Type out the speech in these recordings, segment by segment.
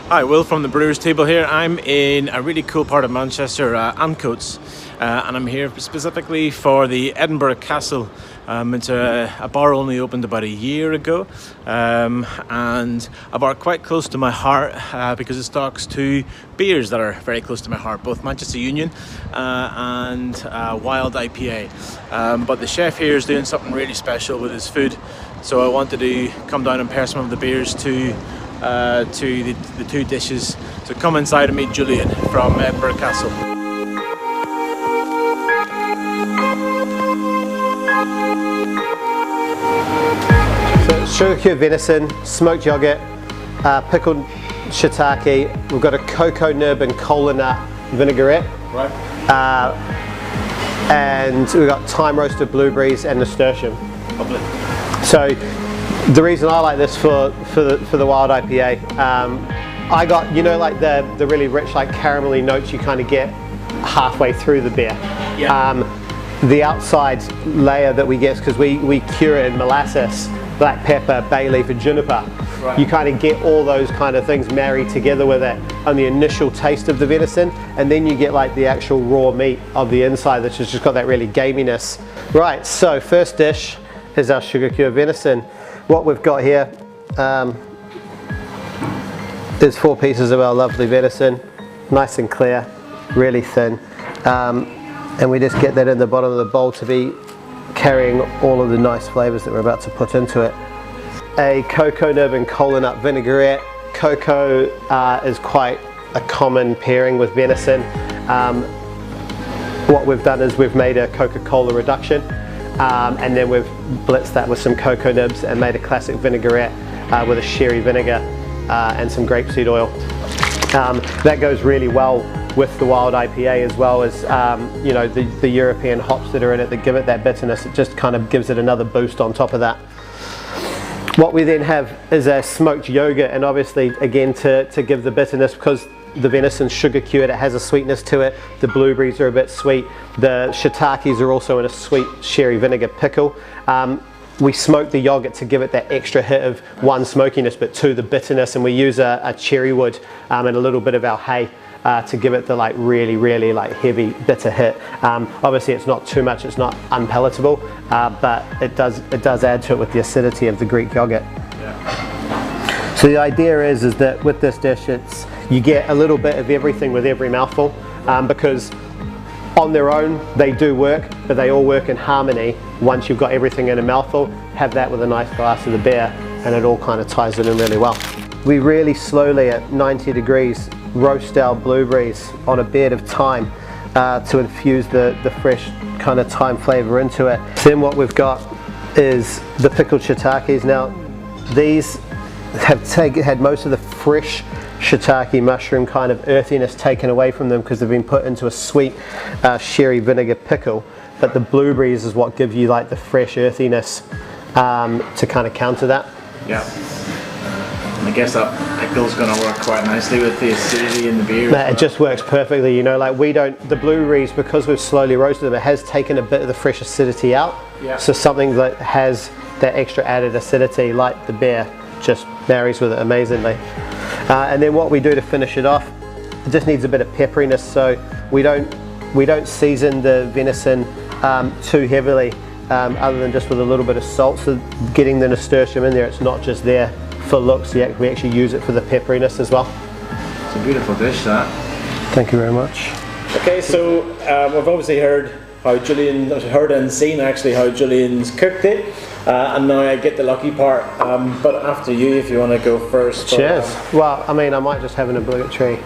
Hi, Will from the Brewers Table here. I'm in a really cool part of Manchester, Ancoats, and I'm here specifically for the Edinburgh Castle. It's a bar only opened about a year ago, and a bar quite close to my heart because it stocks two beers that are very close to my heart, both Manchester Union and Wild IPA. But the chef here is doing something really special with his food, so I wanted to come down and pair some of the beers to the two dishes. So come inside and meet Julian from Edinburgh Castle. So sugar cured venison, smoked yogurt, pickled shiitake. We've got a cocoa nib and cola nut vinaigrette. Right. And we've got thyme roasted blueberries and nasturtium. Lovely. So the reason I like this for the Wild IPA, I got, you know, like the really rich, like caramelly notes you kind of get halfway through the beer. Yeah. The outside layer that we get, because we cure it in molasses, black pepper, bay leaf and juniper. Right. You kind of get all those kind of things married together with it on the initial taste of the venison, and then you get like the actual raw meat of the inside that's just got that really gaminess. Right, so first dish is our sugar cured venison. What we've got here is 4 pieces of our lovely venison, nice and clear, really thin, and we just get that in the bottom of the bowl to be carrying all of the nice flavors that we're about to put into it. A cocoa nib and cola nut vinaigrette. Cocoa is quite a common pairing with venison. What we've done is we've made a Coca-Cola reduction, and then we've blitzed that with some cocoa nibs and made a classic vinaigrette with a sherry vinegar and some grapeseed oil. That goes really well with the Wild IPA, as well as you know, the European hops that are in it that give it that bitterness. It just kind of gives it another boost on top of that. What we then have is a smoked yogurt, and obviously again to give the bitterness, because the venison's sugar cured, it has a sweetness to it. The blueberries are a bit sweet. The shiitakes are also in a sweet sherry vinegar pickle. We smoke the yogurt to give it that extra hit of, one, smokiness, but two, the bitterness, and we use a cherry wood and a little bit of our hay to give it the like really like heavy bitter hit. Obviously it's not too much, it's not unpalatable, but it does add to it with the acidity of the Greek yogurt. Yeah. So the idea is that with this dish, you get a little bit of everything with every mouthful, because on their own they do work, but they all work in harmony once you've got everything in a mouthful. Have that with a nice glass of the beer, and it all kind of ties it in really well. We really slowly at 90 degrees roast our blueberries on a bed of thyme to infuse the fresh kind of thyme flavor into it. Then what we've got is the pickled shiitakes. Now these have had most of the fresh shiitake mushroom kind of earthiness taken away from them because they've been put into a sweet sherry vinegar pickle, but the blueberries is what gives you like the fresh earthiness to kind of counter that. Yeah. And I guess that pickle's going to work quite nicely with the acidity in the beer. It just works perfectly, you know, like the blueberries, because we've slowly roasted them, it has taken a bit of the fresh acidity out. Yeah. So something that has that extra added acidity, like the beer, just marries with it amazingly. And then what we do to finish it off, it just needs a bit of pepperiness, so we don't season the venison too heavily, other than just with a little bit of salt. So getting the nasturtium in there, it's not just there for looks, we actually use it for the pepperiness as well. It's a beautiful dish, that. Thank you very much. Okay, so we've obviously heard and seen actually how Julian's cooked it, and now I get the lucky part, but after you, if you want to go first. Cheers. Well, I mean, I might just have an obligatory.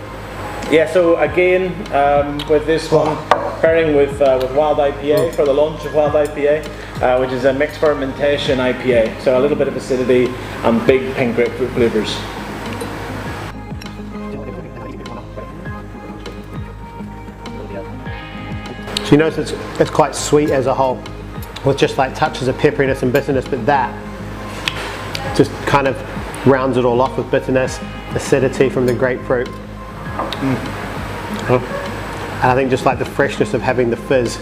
Yeah, so again, with this one, pairing with Wild IPA for the launch of Wild IPA, which is a mixed fermentation IPA, so a little bit of acidity and big pink grapefruit flavours. So you notice it's quite sweet as a whole, with just like touches of pepperiness and bitterness, but that just kind of rounds it all off with bitterness, acidity from the grapefruit. And I think just like the freshness of having the fizz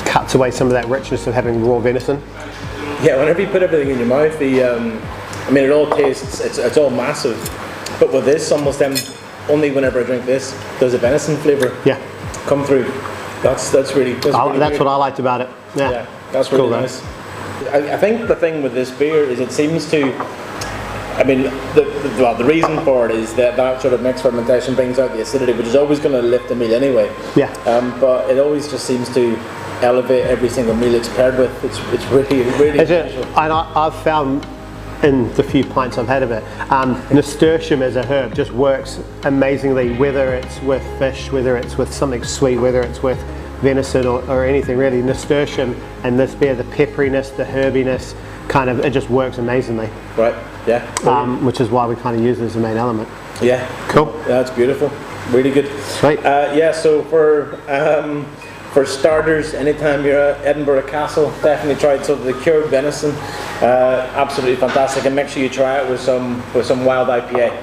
cuts away some of that richness of having raw venison. Yeah, whenever you put everything in your mouth, I mean, it all tastes, it's all massive. But with this, almost only whenever I drink this, there's a venison flavour Yeah. come through. That's really That's good. what I liked about it. Yeah, Yeah, that's really cool, nice. I think the thing with this beer is it seems to, I mean, the reason for it is that sort of mixed fermentation brings out the acidity, which is always going to lift the meal anyway. Yeah. But it always just seems to elevate every single meal it's paired with. It's really unusual. And I've found in the few pints I've had of it, nasturtium as a herb just works amazingly, whether it's with fish, whether it's with something sweet, whether it's with venison or anything really. Nasturtium and this beer, the pepperiness, the herbiness, kind of, it just works amazingly. Right, yeah. Which is why we kind of use it as the main element. Yeah. Cool. Yeah, that's beautiful. Really good. Sweet. Yeah, so for starters, anytime you're at Edinburgh Castle, definitely try some of the cured venison. Absolutely fantastic, and make sure you try it with some wild IPA.